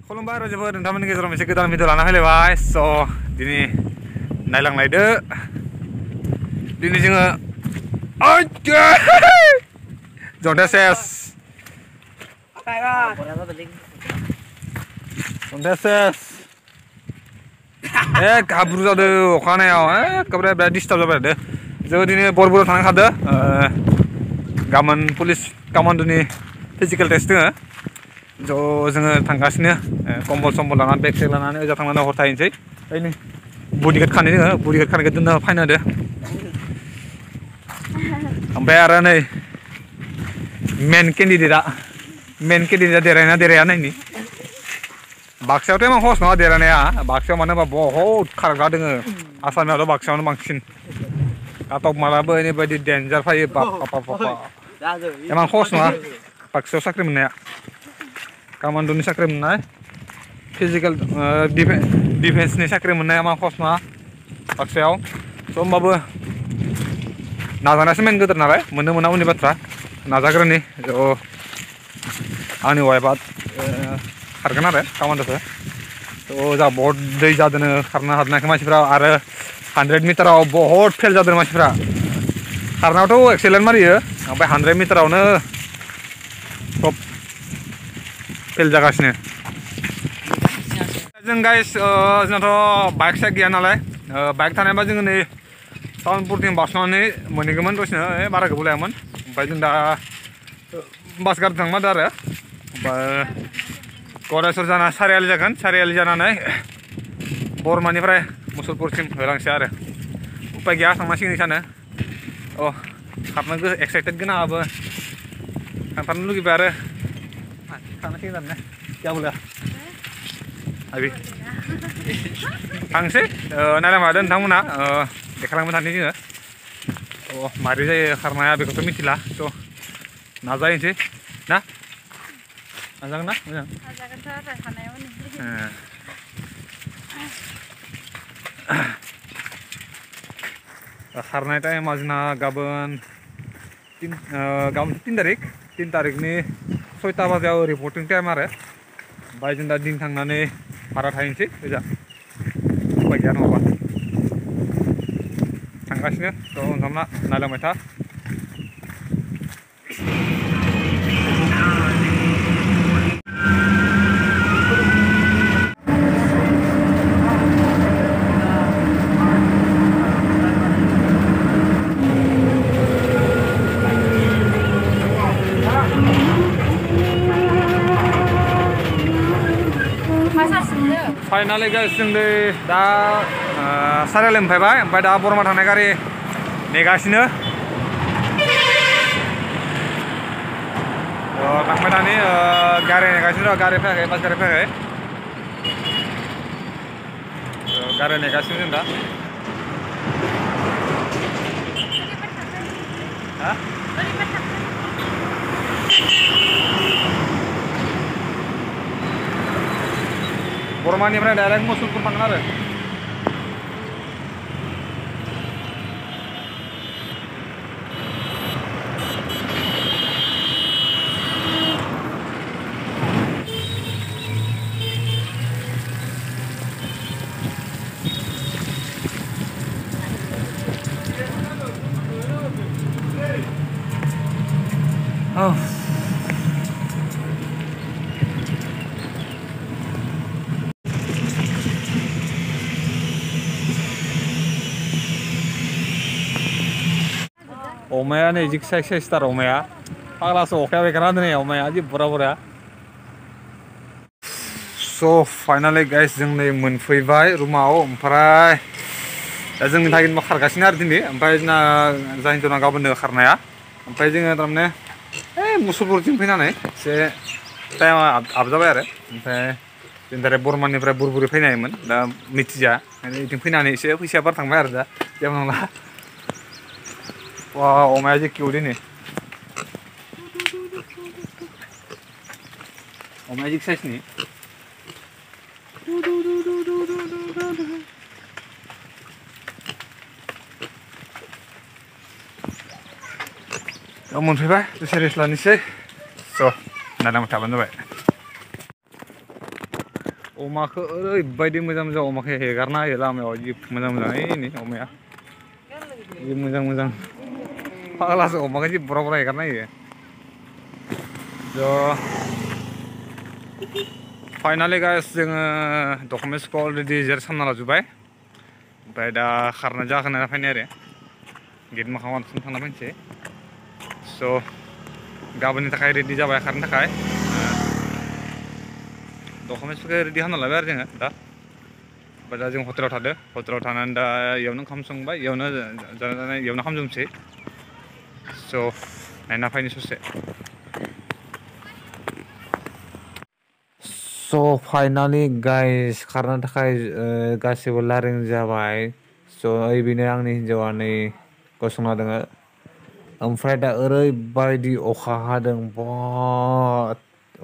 खुलुमबाय रायजोफोर नोंथांमोननि गेजेराव मोनसे गोदान भिडिअ लाना फैलायबाय स' दिनै नायलांलायदो दिनै जोङो जन्था सेस गाब्रु जादों अखा हानायाव एखेबारे बिराद डिस्टार्ब जाबाय थादों जों दिनै बरबुराव थांनो ओंखारदों गाबोन पुलिस कामान्ड'नि फिजिकेल टेस्ट दङ जोङो थांगासिनो कम्बल सम्बल लानानै बेग सेग लानानै ओजा थांनानै हर थाहैनोसै ओइ बडिगार्ड खानाय दङ बडिगार्ड खानायखौ दोनना फाइन होदो ओमफ्राय आरो नै मेन केन्डिडेटआ देरहायोना देरहाया नायनि बाक्सायावथ' एमान खहस नङा देरहानाया बाक्सायाव मानो होनबा बहुद खारग्रा दङ आसामावथ' बाक्सायावनो बांसिन काटअफ मालाबो ओरैबायदि डेन्जार फैयो बाप एमान खहस नङा बाक्सायाव साख्रि मोननाया कामान्ड'नि साख्रि मोननाय फिजिकेल डिफेन्सनि साख्रि मोननाया मा खहस नङा बाक्सायाव स' होमबाबो नाजानायासो मेन गोदोर नालाय मोननो मोना उननि बाथ्रा नाजाग्रोनि आंनि वाइफआ खारगोन आरो कामान्ड'खौ थ' जा बहुद दै जादों खारनो हादोंनाखै मानसिफ्रा आरो 100 मिटाराव बहुद फेल जादों मानसिफ्रा खारनायावथ' एक्सेलेन्ट मारियो ओमफ्राय 100 मिटारावनो सब फेल जागासिनो जों गाइस जोंनाथ' बाइक साइक गैया नालाय बाइक थानायबा जोङो नै टाउनपुरथिं बारस'नानै मोनहैगौमोन दसेनो बारा गोबाव लायामोन ओमफ्राय जों दा बास गारि थांमारदों आरो ओमफ्राय गरायसर जाना सारियालि जागोन सारियालि जानानै बरमानिफ्राय मुसलपुरसिम होलांसै आरो उपाय गैया थांनांसिगोन सानो खारनो एक्साइटेड गोनाङाबो थांथारनो लुगैबाय आरो थांनांसिगोन आरो क्या बोला आबि थांसै नायलांबाय नोंथांमोना देखायलांबाय थानोसै जोङो मारै जायो खारनाया बेखौथ' मिथिला थ' नाजाहैनोसै ना नाजागोन ना मोजां खारनाय टाइमा जोंना गाबोन 3 तारिखनि 6टा बाजियाव रिपर्टिं टाइम आरो ओमफ्राय जों दा दिन थांनानै भारा थाहैनोसै ओजा उपाय गैया नङाबा थांगासिनो थ' नोंथांमोना नायलांबाय था फाइनालि गाइस जों दा सारियालि मोनफैबाय ओमफ्राय दा बरमा थांनाय गारि नेगासिनो थांबाय थानि गारि नेगासिनो गारि फैयाखै बास गारि फैयाखै गारि नेगासिनो जों दा बरमानिफ्राय डाइरेक्ट मुसलपुर थांगोन आरो अमाया नै जि साइसथार अमाया फाग्लासो अखाया बेखाना दिनै अमाया जि बुरा स' फाइनालि गाइस जों नै मोनफैबाय रुमाव ओमफ्राय दा जोंनि थागिनबा खारगासिनो आरो दिनै ओमफ्राय जोंना जायनि जना गाबोन खारनाया ओमफ्राय जोङो थारमाने मुसलपुरथिं फैनानै एसे टाइमा आपजाबाय आरो ओमफ्राय जों दारेक्ट बरमानिफ्राय बुरबुरि फैनायमोन दा मिथिजा बिथिं फैनानै एसे फैसाया बारा थांबाय आरो दा जेबो नंला अमाया जि किउट दिनै अमाया जि साइसनि मोनफैबाय दसे रेस्ट लानोसै स' नायलांबाय थाबानो जाबाय अमाखौ ओरैबायदि मोजां मोजां अमाखौ हेगारना होयो लामायाव जि मोजां मोजां ओइ अमाया जि मोजां मोजां फाग्लासो अमाखौ जि बुरा बुरा हेगारना होयो फाइनालि गाइस जोङो डकुमेन्टसखौ अलरेडि जेर खालामना लाजोब्बाय ओमफ्राय दा खारनो जाहोना फैनाय आरो गेट मोखाङाव थांना फैनोसै स' गाबोननि थाखाय रेडि जाबाय खारनो थाखाय डकुमेन्टसफोरखौ रेडि खालामना लाबाय आरो जोङो दा ओमफ्राय दा जों हटेलाव थादों हटेलाव थानानै दा इयावनो ओंखाम संबाय इयावनो जानानै इयावनो खालामजोबनोसै स' नायना फैनो ससे स' फाइनालि गाइस खारनो थाखाय गासिबो लारिं जाबाय स' बेनो आंनि हिन्जावा नै गसंना दङ ओमफ्राय दा ओरैबायदि अखा हादों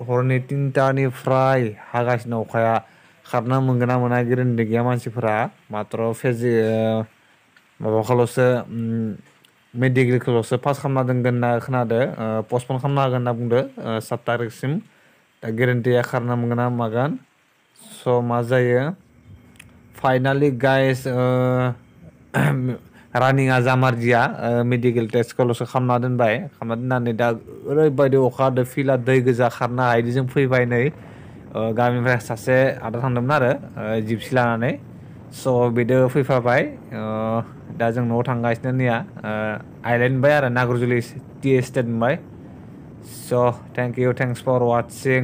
हरनि 3टानिफ्राय हागासिनो अखाया खारनो मोनगोन ना मोना गेरेन्टि गैया मानसिफोरा माथ्र' माबाखौल'सो मेडिकेलखौल'सो पास खालामना दोनगोन होनना खोनादों पस्टपन खालामना होगोन होनना बुंदों 7 तारिखसिम दा गेरेन्टिया खारना मोनगोन ना मागोन स' मा जायो फाइनालि गाइस रानिंआ जामारदिया मेडिकेल टेस्टखौल'सो खालामना दोनबाय खालामना दोननानै दा ओरैबायदि अखा हादों फिल्डआ दै गोजा खारनो हायैदि जों फैबाय नै गामिनिफ्राय सासे आदा थांदोंमोन आरो जिपसि लानानै स' बिदो फैफाबाय दा जों न'आव थांगासिनो नैया आइलेण्ड मोनबाय आरो नागारजुलि टि एस्टेट मोनबाय स' थेंक इउ थेंक्स फर वाचिं